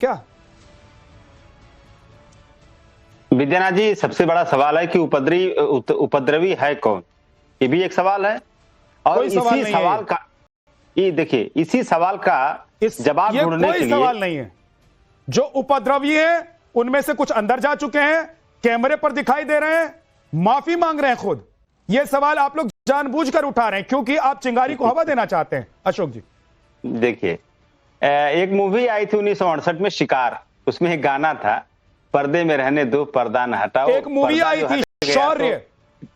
क्या? विद्यानाथ जी, सबसे बड़ा सवाल है कि उपद्रवी है कौन, ये भी एक सवाल है। और इसी सवाल का ये देखिए, इसी सवाल का जवाब ढूंढने के लिए सवाल नहीं है। जो उपद्रवी है उनमें से कुछ अंदर जा चुके हैं, कैमरे पर दिखाई दे रहे हैं, माफी मांग रहे हैं खुद। यह सवाल आप लोग जानबूझकर उठा रहे हैं क्योंकि आप चिंगारी को हवा देना चाहते हैं। अशोक जी देखिए, एक मूवी आई थी 1968 में, शिकार, उसमें एक गाना था, पर्दे में रहने दो पर्दा न हटाओ। एक मूवी आई थी शौर्य,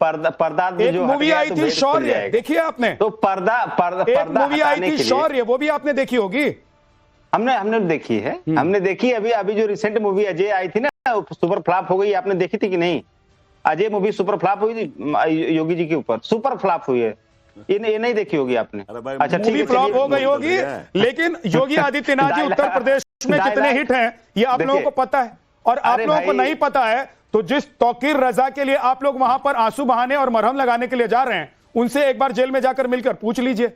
पर्दा एक मूवी आई थी शौर्य, देखिए आपने? तो पर्दा मूवी आई थी शौर्य, वो भी आपने देखी होगी। हमने देखी है, हमने देखी। अभी जो रिसेंट मूवी अजय आई थी ना, सुपर फ्लॉप हो गई, आपने देखी थी कि नहीं? अजय मूवी सुपर फ्लॉप हुई थी योगी जी के ऊपर, सुपर फ्लॉप हुई है। ये नहीं देखी होगी आपने? अच्छा, मूवी फ्लॉप हो गई होगी, लेकिन योगी आदित्यनाथ जी उत्तर प्रदेश में कितने हिट हैं ये आप लोगों को पता है। और आप लोगों को नहीं पता है तो जिस तौकीर रजा के लिए आप लोग वहां पर आंसू बहाने और मरहम लगाने के लिए जा रहे हैं, उनसे एक बार जेल में जाकर मिलकर पूछ लीजिए।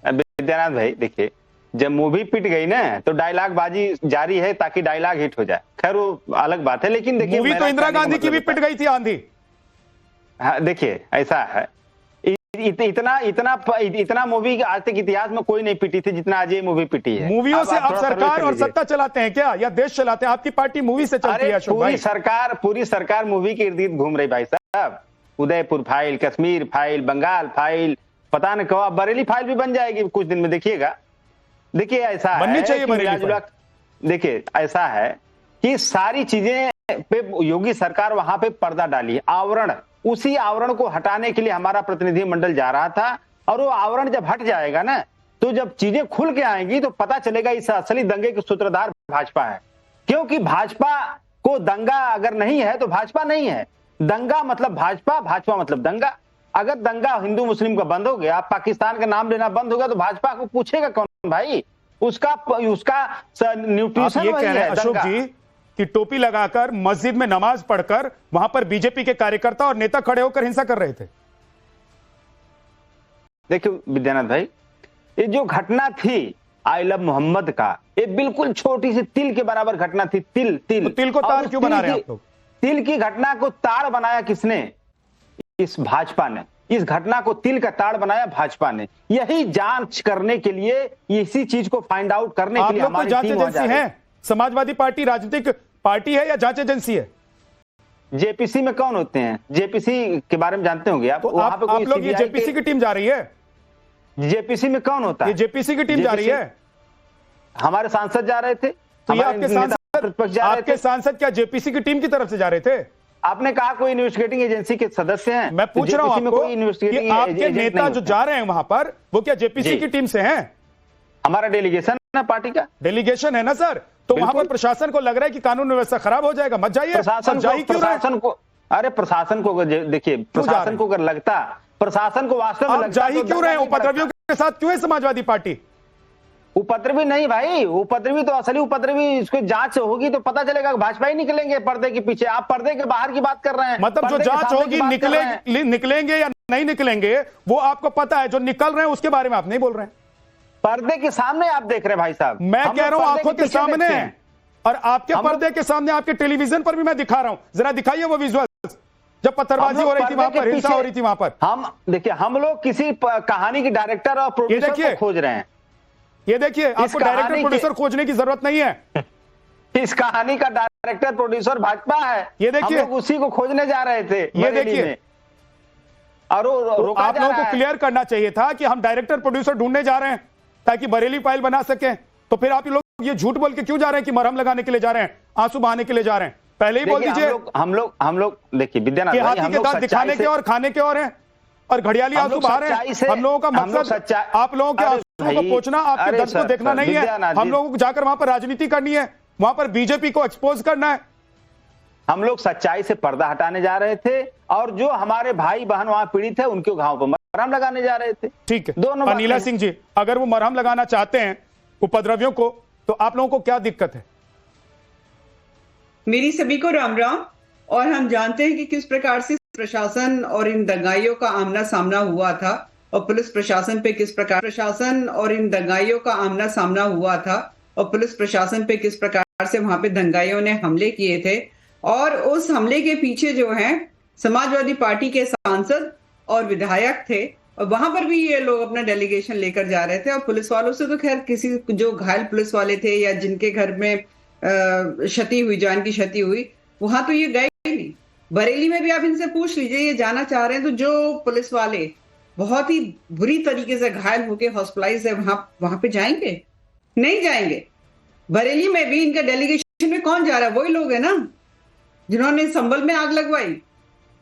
विद्यानाथ भाई देखिए, जब मूवी पिट गई ना तो डायलॉग बाजी जारी है ताकि डायलॉग हिट हो जाए। खैर वो अलग बात है, लेकिन देखिए मूवी तो इंदिरा गांधी की भी पिट गई थी, आंधी। हाँ देखिए, ऐसा है, इतना मूवी आज तक इतिहास में कोई नहीं पिटी थी जितना आज ये मूवी पिटी है। मूवियों से आप सरकार और सत्ता चलाते हैं क्या, या देश चलाते हैं? आपकी पार्टी मूवी से चलती है। पूरी सरकार मूवी के इर्द गिर्द घूम रही भाई साहब। Udaipur file, Kashmir file, Bengal file, पता नहीं कब बरेली फाइल भी बन जाएगी कुछ दिन में, देखिएगा। देखिए ऐसा बननी है चाहिए कि देखिए ऐसा है कि सारी चीजें पे योगी सरकार वहां पे पर्दा डाली, आवरण, उसी आवरण को हटाने के लिए हमारा प्रतिनिधि मंडल जा रहा था। और वो आवरण जब हट जाएगा ना, तो जब चीजें खुल के आएंगी तो पता चलेगा इस असली दंगे के सूत्रधार भाजपा है। क्योंकि भाजपा को दंगा अगर नहीं है तो भाजपा नहीं है। दंगा मतलब भाजपा, भाजपा मतलब दंगा। अगर दंगा हिंदू मुस्लिम का बंद हो गया, पाकिस्तान का नाम लेना बंद हो गया, तो भाजपा को पूछेगा कौन भाई? उसका न्यूट्रिशन वही है। अशोक जी कि टोपी लगाकर मस्जिद में नमाज पढ़कर वहां पर बीजेपी के कार्यकर्ता और नेता खड़े होकर हिंसा कर रहे थे। देखिए विद्यानाथ भाई, ये जो घटना थी आई लव मोहम्मद का, ये बिल्कुल छोटी सी तिल के बराबर घटना थी। तिल को तार क्यों बना रहे हैं आप लोग? तिल की घटना को तार बनाया किसने? इस भाजपा ने। इस घटना को तिल का ताड़ बनाया भाजपा ने। यही जांच करने के लिए, इसी चीज को फाइंड आउट करने के लिए हमारी जांच एजेंसी है। समाजवादी पार्टी राजनीतिक पार्टी है या जांच एजेंसी है? जेपीसी में कौन होते हैं? जेपीसी के बारे में जानते होंगे आप? वहां पे आप लोग, ये जेपीसी की टीम जा रही है। जेपीसी में कौन होता है? ये जेपीसी की टीम जा रही है। हमारे सांसद जा रहे थे। तो ये आपके सांसद क्या जेपीसी की टीम की तरफ से जा रहे थे? आपने कहा कोई इन्वेस्टिगेटिंग एजेंसी के सदस्य हैं। मैं पूछ रहा हूं आपको कि आपके नेता जो जा रहे हैं वहां पर, वो क्या जेपीसी की टीम से हैं? हमारा डेलीगेशन है, पार्टी का डेलीगेशन है ना सर। तो वहां पर प्रशासन को लग रहा है कि कानून व्यवस्था खराब हो जाएगा, मत जाइए। प्रशासन को अरे प्रशासन को देखिए, प्रशासन को अगर लगता, प्रशासन को वास्तव में लगता, जा ही क्यों रहे? उपद्रवियों के साथ क्यों है समाजवादी पार्टी? उपद्रवी नहीं भाई, उपद्रवी तो असली उपद्रवी, इसको जांच होगी तो पता चलेगा। भाजपा ही निकलेंगे पर्दे के पीछे। आप पर्दे के बाहर की बात कर रहे हैं। मतलब जो जांच होगी, निकलेंगे या नहीं निकलेंगे वो आपको पता है। जो निकल रहे हैं उसके बारे में आप नहीं बोल रहे हैं। पर्दे के सामने आप देख रहे हैं भाई साहब। मैं कह रहा हूं आंखों के सामने, और आपके पर्दे के सामने, आपके टेलीविजन पर भी मैं दिखा रहा हूं। जरा दिखाइए वो विजुअल्स, जब पत्थरबाजी हो रही थी वहां पर, हिंसा हो रही थी वहां पर। हम देखिए, हम लोग किसी कहानी की डायरेक्टर और प्रोड्यूसर को खोज रहे हैं। ये देखिए, आपको डायरेक्टर प्रोड्यूसर खोजने की जरूरत नहीं है। इस कहानी का डायरेक्टर प्रोड्यूसर भाजपा है। ये देखिए, हम लोग उसी को खोजने जा रहे थे। ये देखिए, और तो आप लोगों को क्लियर करना चाहिए था कि हम डायरेक्टर प्रोड्यूसर ढूंढने जा रहे हैं ताकि बरेली फाइल बना सकें। तो फिर आप लोग ये झूठ बोल के क्यों जा रहे हैं कि मरहम लगाने के लिए जा रहे हैं, आंसू बहाने के लिए जा रहे हैं? पहले ही बोल दीजिए। हम लोग देखिए विद्यानाथ, हाथी के दांत दिखाने के और खाने के और हैं, और घड़ियाली आंसू बहा रहे हैं। हम लोगों का मकसद आप लोगों के आंसुओं को पोंछना, आपके दर्द को देखना नहीं है। हम लोगों को जाकर वहां पर राजनीति करनी है, वहां पर बीजेपी को एक्सपोज करना है। हम लोग सच्चाई से पर्दा हटाने जा रहे थे, और जो हमारे भाई बहन वहां पीड़ित है उनके घाव पर मरहम लगाने जा रहे थे। ठीक है, दोनों। अनिला सिंह जी, अगर वो मरहम लगाना चाहते हैं उपद्रवियों को, तो आप लोगों को क्या दिक्कत है? मेरी सभी को राम राम। और हम जानते हैं कि किस प्रकार से प्रशासन और इन दंगाइयों का आमना सामना हुआ था, और पुलिस प्रशासन पे किस प्रकार प्रशासन और इन दंगाइयों का आमना सामना हुआ था, और पुलिस प्रशासन पे किस प्रकार से वहां पे दंगाइयों ने हमले किए थे, और उस हमले के पीछे जो है समाजवादी पार्टी के सांसद और विधायक थे, और वहां पर भी ये लोग अपना डेलीगेशन लेकर जा रहे थे। और पुलिस वालों से तो खैर किसी जो घायल पुलिस वाले थे या जिनके घर में क्षति हुई, जान की क्षति हुई, वहां तो ये गए ही नहीं। बरेली में भी आप इनसे पूछ लीजिए, ये जाना चाह रहे हैं तो जो पुलिस वाले बहुत ही बुरी तरीके से घायल होके हॉस्पिटलाइज है, वहां पे जाएंगे? नहीं जाएंगे। बरेली में भी इनका डेलीगेशन में कौन जा रहा है? वही लोग है ना जिन्होंने संभल में आग लगवाई।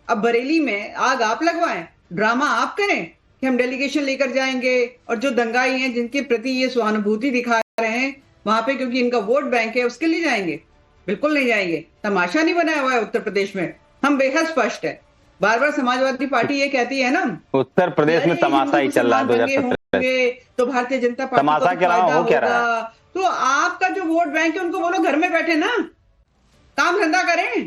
अब बरेली में आग आप लगवाएं, ड्रामा आप करें कि हम डेलीगेशन लेकर जाएंगे, और जो दंगाई हैं जिनके प्रति ये सहानुभूति दिखा रहे हैं वहां पे क्योंकि इनका वोट बैंक है उसके लिए जाएंगे? बिल्कुल नहीं जाएंगे। तमाशा नहीं बनाया हुआ है उत्तर प्रदेश में, हम बेहद स्पष्ट है। बार बार समाजवादी पार्टी ये कहती है ना उत्तर प्रदेश में तमाशा ही चल रहा है 2017 तो भारतीय जनता पार्टी तमाशा के अलावा हो क्या रहा है? तो आपका जो वोट बैंक है उनको बोलो घर में बैठे ना, काम धंधा करें।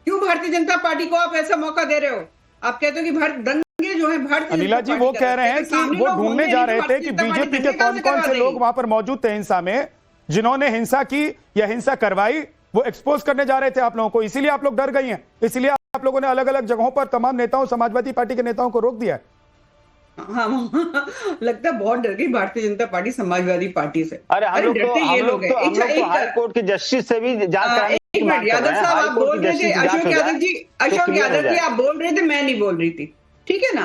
क्यों भारतीय जनता पार्टी को आप ऐसा मौका दे रहे हो? आप कहते हो कि दंगे जो है भारतीय अनिला जी वो कह रहे हैं कि वो ढूंढने जा रहे थे कि बीजेपी के कौन कौन से लोग वहां पर मौजूद थे हिंसा में, जिन्होंने हिंसा की या हिंसा करवाई, वो एक्सपोज करने जा रहे थे आप लोगों को। इसीलिए आप लोग डर गई हैं, इसीलिए आप लोगों ने अलग अलग जगहों पर तमाम नेताओं, समाजवादी पार्टी के नेताओं को रोक दिया। हाँ लगता है बहुत डर गई भारतीय जनता पार्टी समाजवादी पार्टी से। अरे हम लोग तो हाई कोर्ट के जस्टिस से भी जांच कराने की मांग कर रहे हैं। साहब आप बोल रहे थे, अशोक यादव जी आप बोल रहे थे, मैं नहीं बोल रही थी, ठीक है ना?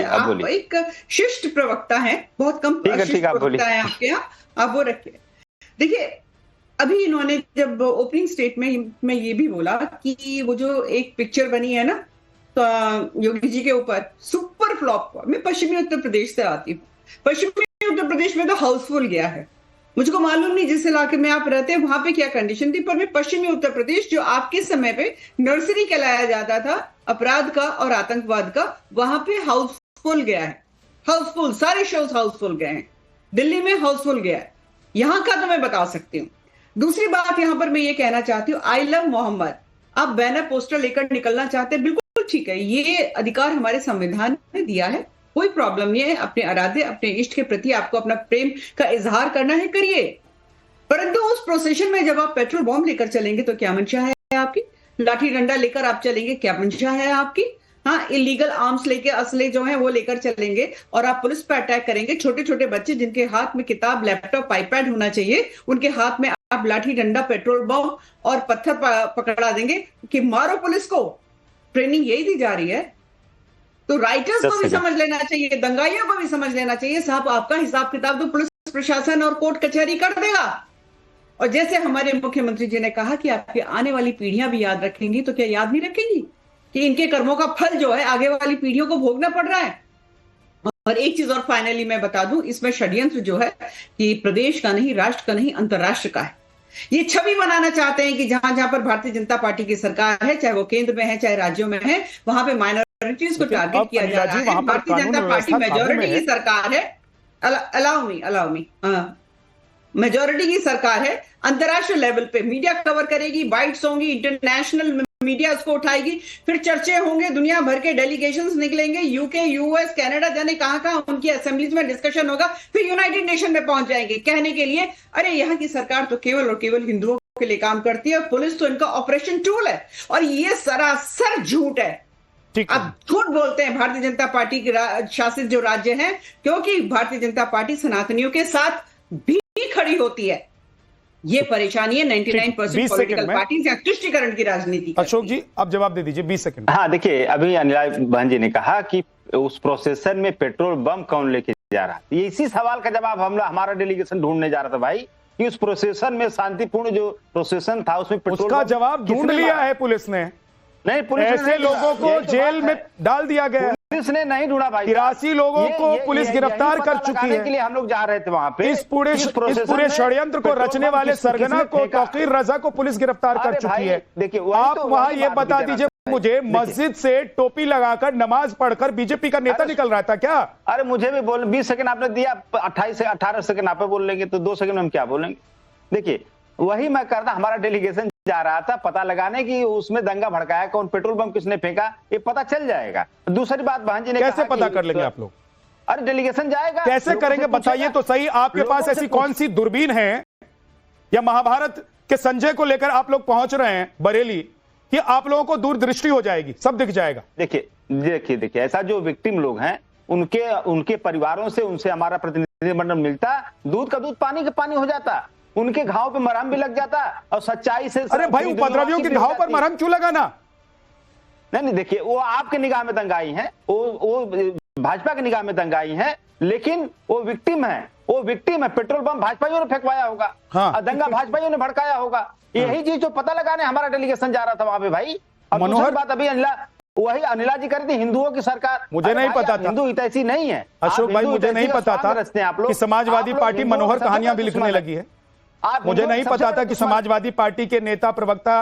आप एक शिष्ट प्रवक्ता है, बहुत कम प्रवक्ता है आपके यहाँ, आप वो रखिए। देखिए अभी इन्होंने जब ओपनिंग स्टेटमेंट में ये भी बोला कि वो जो एक पिक्चर बनी है ना तो योगी जी के ऊपर, सुपर फ्लॉप हुआ। मैं पश्चिमी उत्तर प्रदेश से आती हूँ, पश्चिमी उत्तर प्रदेश में तो हाउसफुल गया है। मुझको मालूम नहीं जिस इलाके में आप रहते हैं वहां पे क्या कंडीशन थी, पर मैं पश्चिमी उत्तर प्रदेश जो आपके समय पे नर्सरी कहलाया जाता था अपराध का और आतंकवाद का, वहां पे हाउसफुल गया है। हाउसफुल, सारे शोज हाउसफुल गए हैं। दिल्ली में हाउसफुल गया है, यहां का तो मैं बता सकती हूँ। दूसरी बात यहां पर मैं ये कहना चाहती हूँ, आई लव मोहम्मद, आप बैनर पोस्टर लेकर निकलना चाहते हैं, बिल्कुल ठीक है, ये अधिकार हमारे संविधान ने दिया है, कोई प्रॉब्लम नहीं है। अपने आराध्य, अपने इष्ट के प्रति आपको अपना प्रेम का इजहार करना है, करिए। परंतु उस प्रोसेशन में जब आप पेट्रोल बॉम्ब लेकर चलेंगे तो क्या मंशा है आपकी? लाठी डंडा लेकर आप चलेंगे, क्या मंशा है आपकी? हाँ, इलीगल आर्म्स लेके, असले जो है वो लेकर चलेंगे और आप पुलिस पर अटैक करेंगे। छोटे छोटे बच्चे जिनके हाथ में किताब, लैपटॉप, आईपैड होना चाहिए, उनके हाथ में आप लाठी डंडा, पेट्रोल बॉम्ब और पत्थर पकड़ा देंगे कि मारो पुलिस को। ट्रेनिंग यही दी जा रही है। तो राइटर्स को भी समझ लेना चाहिए, दंगाइयों को भी समझ लेना चाहिए, साहब आपका हिसाब किताब तो पुलिस प्रशासन और कोर्ट कचहरी कर देगा। और जैसे हमारे मुख्यमंत्री जी ने कहा कि आपकी आने वाली पीढ़ियां भी याद रखेंगी, तो क्या याद नहीं रखेंगी कि इनके कर्मों का फल जो है आगे वाली पीढ़ियों को भोगना पड़ रहा है? और एक चीज और फाइनली मैं बता दूं, इसमें षड्यंत्र जो है कि प्रदेश का नहीं, राष्ट्र का नहीं, अंतरराष्ट्र का है। ये छवि बनाना चाहते हैं कि जहां जहां पर भारतीय जनता पार्टी की सरकार है, चाहे वो केंद्र में है चाहे राज्यों में है, वहां पे माइनॉरिटीज को टारगेट किया जा रहा है। भारतीय जनता पार्टी मेजोरिटी की सरकार है, अलाउ मी मेजोरिटी की सरकार है। अंतरराष्ट्रीय लेवल पे मीडिया कवर करेगी, बाइट्स होंगी, इंटरनेशनल मीडिया उसको उठाएगी, फिर चर्चे होंगे, दुनिया भर के डेलीगेशंस निकलेंगे, यूके, यूएस, कनाडा, जाने कहां कहां उनकी असेंबलीज में डिस्कशन होगा, फिर यूनाइटेड नेशन में पहुंच जाएंगे कहने के लिए अरे यहाँ की सरकार तो केवल और केवल हिंदुओं के लिए काम करती है, पुलिस तो इनका ऑपरेशन टूल है। और ये सरासर झूठ है। अब झूठ बोलते हैं भारतीय जनता पार्टी के शासित जो राज्य है, क्योंकि भारतीय जनता पार्टी सनातनियों के साथ भी खड़ी होती है। ये परेशानी है 99% पॉलिटिकल पार्टीज या तुष्टीकरण की राजनीति। अशोक जी आप जवाब दे दीजिए 20 सेकंड। हाँ देखिए, अभी अनिला बहन जी ने कहा कि उस प्रोसेसन में पेट्रोल बम कौन लेके जा रहा है, ये इसी सवाल का जवाब हमारा डेलीगेशन ढूंढने जा रहा था भाई, कि उस प्रोसेसन में शांतिपूर्ण जो प्रोसेसन था उसमें पेट्रोल, उसका जवाब ढूंढ लिया है पुलिस ने। नहीं, पुलिस ऐसे लोगों को जेल में डाल दिया गया, पुलिस ने नहीं ढूंढा भाई। 83 लोगों को पुलिस गिरफ्तार कर चुकी है। के लिए हम लोग जा रहे थे वहां पे। इस पूरे षड्यंत्र को रचने वाले सरगना को, तौकीर रजा को पुलिस गिरफ्तार कर चुकी है। देखिए आप वहां ये बता दीजिए मुझे, मस्जिद से टोपी लगाकर नमाज पढ़कर बीजेपी का नेता निकल रहा था क्या? अरे मुझे भी बोल, 20 सेकंड आपने दिया, 28 से 18 सेकंड आप बोल लेंगे तो 2 सेकंड में हम क्या बोलेंगे? देखिए वही मैं करता, हमारा डेलीगेशन जा रहा था पता लगाने की उसमें दंगा भड़काया कौन, पेट्रोल बम किसने फेंका, ये पता चल जाएगा। दूसरी बात बहन जी ने कैसे पता कर लेंगे आप लोग? अरे डेलीगेशन जाएगा, कैसे करेंगे बताइए तो सही। आपके पास ऐसी कौन सी दूरबीन है या महाभारत के संजय को लेकर आप लोग पहुंच रहे हैं बरेली कि आप लोगों को दूरदृष्टि हो जाएगी, सब दिख जाएगा। देखिए ऐसा जो विक्टिम लोग हैं उनके परिवारों से उनसे हमारा प्रतिनिधिमंडल मिलता, दूध का दूध पानी का पानी हो जाता, उनके घाव पे मरहम भी लग जाता और सच्चाई से। अरे भाई, उपद्रवियों के घाव पर मरहम क्यों लगाना? नहीं, देखिए वो आपके निगाह में दंगाई है, वो भाजपा की निगाह में दंगाई है, लेकिन वो विक्टिम है, पेट्रोल बम भाजपाइयों ने फेंकवाया होगा। हाँ। दंगा भाजपाइयों ने भड़काया होगा। यही चीज जो पता लगाने हमारा डेलीगेशन जा रहा था वहां पे भाई। मनोहर बात अभी वही अनिला जी कर रही थी, हिंदुओं की सरकार। मुझे नहीं पता था, हिंदू हितैषी नहीं है अशोक भाई, मुझे नहीं पता था कि समाजवादी पार्टी मनोहर कहानियां भी लिखने लगी है। मुझे नहीं पता था कि समाजवादी पार्टी के नेता प्रवक्ता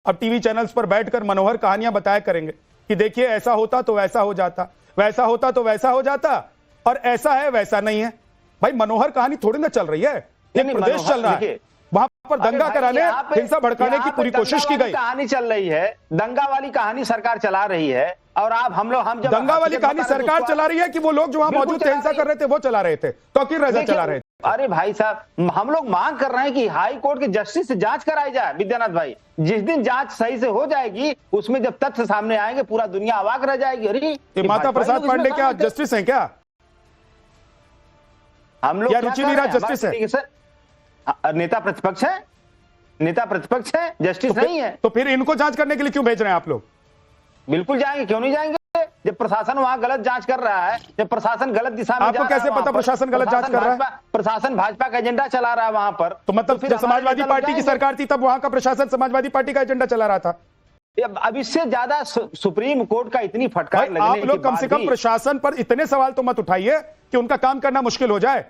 अब टीवी चैनल्स पर बैठकर मनोहर कहानियां बताया करेंगे कि देखिए ऐसा होता तो वैसा हो जाता, वैसा होता तो वैसा हो जाता, और ऐसा है वैसा नहीं है। भाई मनोहर कहानी थोड़ी ना चल रही है, एक प्रदेश चल रहा है, वहां पर दंगा कराने, हिंसा भड़काने की पूरी कोशिश की गई। कहानी चल रही है, दंगा वाली कहानी सरकार चला रही है, और हम जब दंगा वाली कहानी सरकार चला रही है कि वो लोग जो वहां मौजूद थे हिंसा कर रहे थे वो चला रहे थे, तौकीर रजा चला रहे थे। अरे भाई साहब, हम लोग मांग कर रहे हैं कि हाई कोर्ट के जस्टिस से जांच कराई जाए विद्यानाथ भाई। जिस दिन जांच सही से हो जाएगी, उसमें जब तथ्य सामने आएंगे पूरा दुनिया अवाक रह जाएगी। अरे माता प्रसाद पांडे क्या जस्टिस हैं क्या? हम लोग रुचि मीरा जस्टिस है? नेता प्रतिपक्ष है, नेता प्रतिपक्ष है, जस्टिस नहीं है। तो फिर इनको जांच करने के लिए क्यों भेज रहे हैं आप लोग? बिल्कुल जाएंगे, क्यों नहीं जाएंगे? जब प्रशासन वहां गलत जांच कर रहा है, जब प्रशासन गलत दिशा में आपको कैसे पता प्रशासन गलत जांच कर रहा है? प्रशासन भाजपा का एजेंडा चला रहा है वहां पर। तो मतलब जब समाजवादी पार्टी की सरकार थी तब वहां का प्रशासन समाजवादी पार्टी का एजेंडा चला रहा था। अब इससे ज्यादा सुप्रीम कोर्ट का इतनी फटकार लगने आप लोग कम से कम प्रशासन पर इतने सवाल तो मत उठाइए कि उनका काम करना मुश्किल हो जाए।